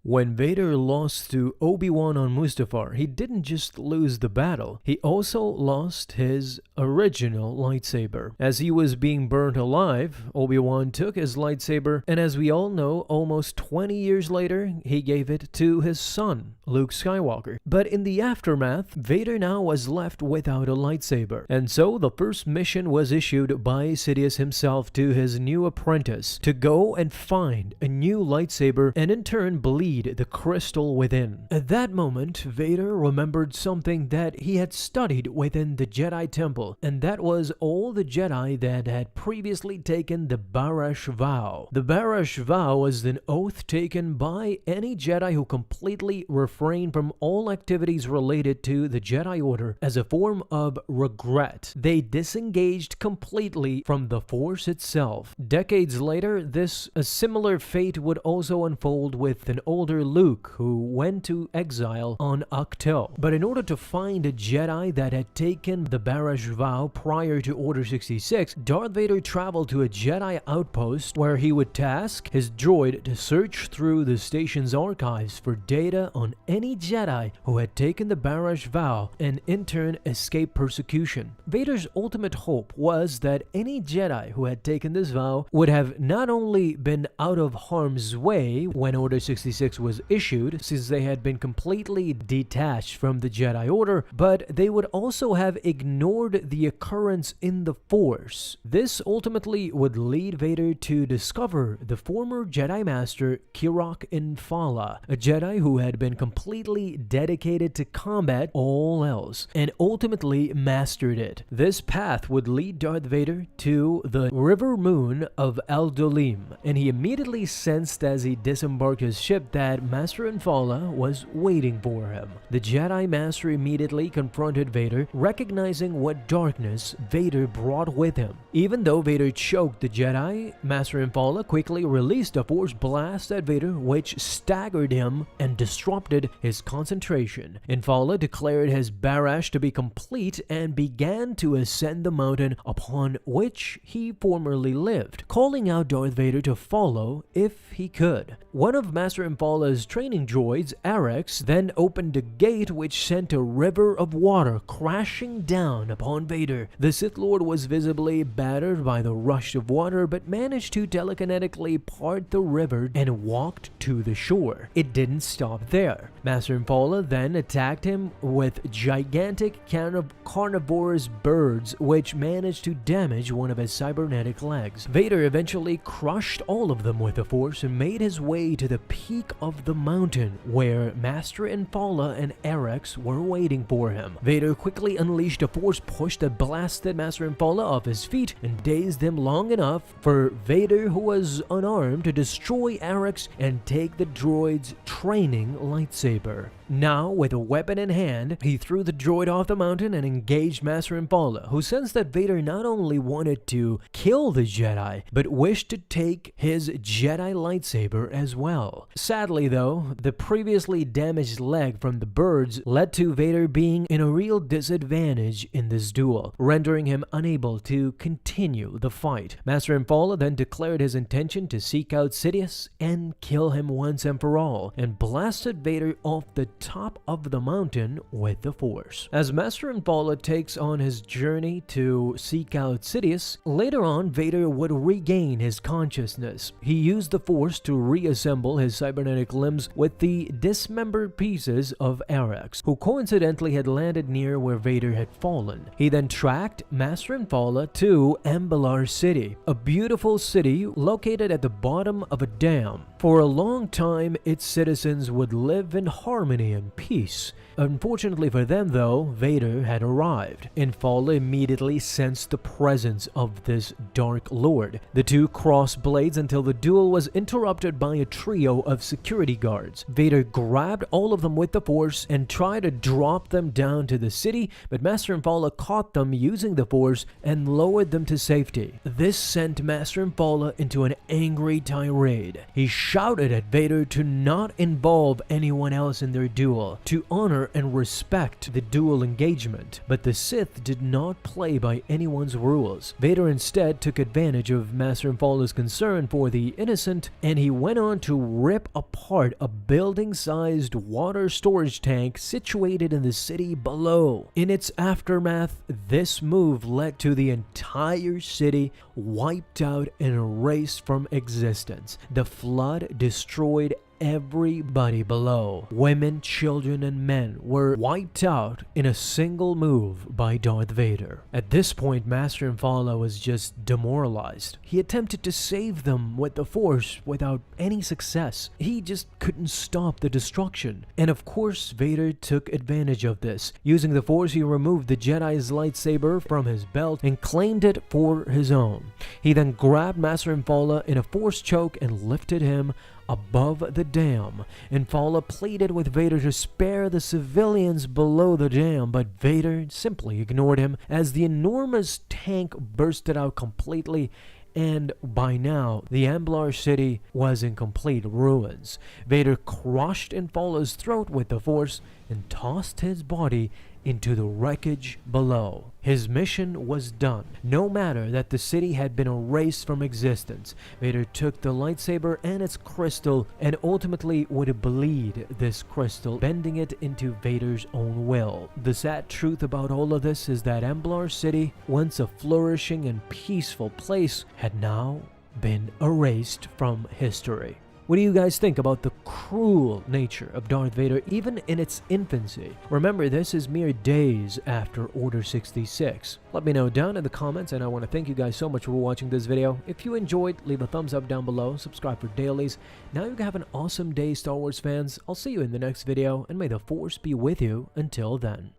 When Vader lost to Obi-Wan on Mustafar, he didn't just lose the battle, he also lost his original lightsaber. As he was being burnt alive, Obi-Wan took his lightsaber, and as we all know, almost 20 years later, he gave it to his son, Luke Skywalker. But in the aftermath, Vader now was left without a lightsaber, and so the first mission was issued by Sidious himself to his new apprentice to go and find a new lightsaber and in turn bleed the crystal within. At that moment, Vader remembered something that he had studied within the Jedi Temple, and that was all the Jedi that had previously taken the Barash Vow. The Barash Vow was an oath taken by any Jedi who completely refrained from all activities related to the Jedi Order as a form of regret. They disengaged completely from the Force itself. Decades later, a similar fate would also unfold with an older Luke who went to exile on Ahch-To. But in order to find a Jedi that had taken the Barash Vow prior to Order 66, Darth Vader traveled to a Jedi outpost where he would task his droid to search through the station's archives for data on any Jedi who had taken the Barash Vow and in turn escape persecution. Vader's ultimate hope was that any Jedi who had taken this vow would have not only been out of harm's way when Order 66 was issued, since they had been completely detached from the Jedi Order, but they would also have ignored the occurrence in the Force. This ultimately would lead Vader to discover the former Jedi Master Kirok Infala, a Jedi who had been completely dedicated to combat all else, and ultimately mastered it. This path would lead Darth Vader to the river moon of Aldolim, and he immediately sensed as he disembarked his ship that Master Infala was waiting for him. The Jedi Master immediately confronted Vader, recognizing what darkness Vader brought with him. Even though Vader choked the Jedi, Master Infala quickly released a Force blast at Vader, which staggered him and disrupted his concentration. Infala declared his Barash to be complete and began to ascend the mountain upon which he formerly lived, calling out Darth Vader to follow if he could. One of Master Infala's training droids, Arex, then opened a gate which sent a river of water crashing down upon Vader. The Sith Lord was visibly battered by the rush of water, but managed to telekinetically part the river and walked to the shore. It didn't stop there. Master Infala then attacked him with gigantic carnivorous birds, which managed to damage one of his cybernetic legs. Vader eventually crushed all of them with the Force and made his way to the peak of the mountain, where Master Infala and Arex were waiting for him. Vader quickly unleashed a Force push that blasted Master Infala off his feet and dazed him long enough for Vader, who was unarmed, to destroy Arex and take the droid's training lightsaber. Now, with a weapon in hand, he threw the droid off the mountain and engaged Master Infala, who sensed that Vader not only wanted to kill the Jedi, but wished to take his Jedi lightsaber as well. Sadly though, the previously damaged leg from the birds led to Vader being in a real disadvantage in this duel, rendering him unable to continue the fight. Master Infala then declared his intention to seek out Sidious and kill him once and for all, and blasted Vader off the top of the mountain with the Force. As Master Infala takes on his journey to seek out Sidious, later on Vader would regain his consciousness. He used the Force to reassemble his cybernetic limbs with the dismembered pieces of Arex, who coincidentally had landed near where Vader had fallen. He then tracked Master Infala to Ambalar City, a beautiful city located at the bottom of a dam. For a long time, its citizens would live in harmony and peace. Unfortunately for them though, Vader had arrived. Infala immediately sensed the presence of this Dark Lord. The two crossed blades until the duel was interrupted by a trio of security guards. Vader grabbed all of them with the Force and tried to drop them down to the city, but Master Infala caught them using the Force and lowered them to safety. This sent Master Infala into an angry tirade. He shouted at Vader to not involve anyone else in their duel, to honor and respect the duel engagement. But the Sith did not play by anyone's rules. Vader instead took advantage of Master Infala's concern for the innocent, and he went on to rip apart a building-sized water storage tank situated in the city below. In its aftermath, this move led to the entire city wiped out and erased from existence. The flood destroyed everybody below. Women, children, and men were wiped out in a single move by Darth Vader. At this point, Master Infala was just demoralized. He attempted to save them with the Force without any success. He just couldn't stop the destruction. And of course, Vader took advantage of this. Using the Force, he removed the Jedi's lightsaber from his belt and claimed it for his own. He then grabbed Master Infala in a Force choke and lifted him above the dam. Infala pleaded with Vader to spare the civilians below the dam, but Vader simply ignored him as the enormous tank bursted out completely, and by now the Amblar city was in complete ruins. Vader crushed Infala's throat with the Force and tossed his body into the wreckage below. His mission was done. No matter that the city had been erased from existence, Vader took the lightsaber and its crystal and ultimately would bleed this crystal, bending it into Vader's own will. The sad truth about all of this is that Amblar City, once a flourishing and peaceful place, had now been erased from history. What do you guys think about the cruel nature of Darth Vader even in its infancy? Remember, this is mere days after Order 66. Let me know down in the comments, and I want to thank you guys so much for watching this video. If you enjoyed, leave a thumbs up down below, subscribe for dailies. Now you can have an awesome day, Star Wars fans. I'll see you in the next video, and may the Force be with you until then.